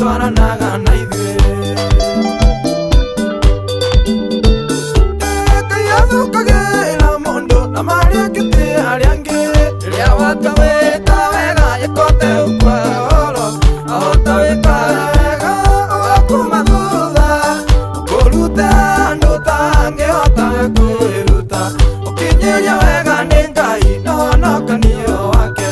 twaranaga na ithuĩ Ngai athũkagĩra mũndũ na marĩkĩtie arĩa angĩ rĩrĩa wata wĩka wega ĩkote ũkwa oro ahota wĩka wega ũgakuma thutha ũkũruta andũ tangĩhota kwĩruta ũkinyĩria wega nĩ Ngai na ũhonokanio wake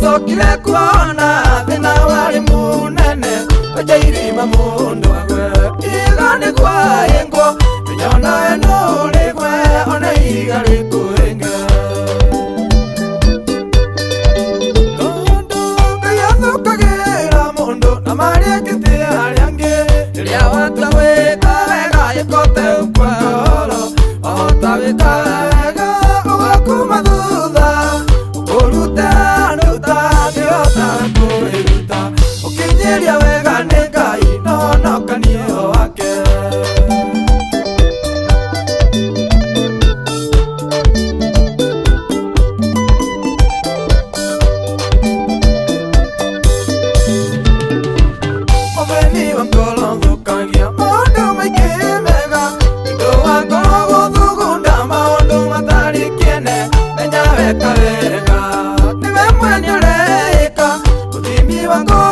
Sokile kuona thina wali munene ajairima mundu agwe igane kwa yengo nyona eno legwe ona igare kuenga Tondo kaya thukagĩra mundu na marĩkĩtie arĩa angĩ rĩrĩa wata wĩka wega ĩkote ũkwa oro ohota wĩka wega ũgakuma thutha ũkũruta ukinyĩria wega nĩ Ngai na ũhonokanio wake Ũthĩni wa ngoro ũthũkagia maũndũ maingĩ mega Ũndũ wa ngoro gũthugunda maũndũ matarĩ kĩene Menya weka wega niwe mwene ũreĩka Ũthimi wa ngoro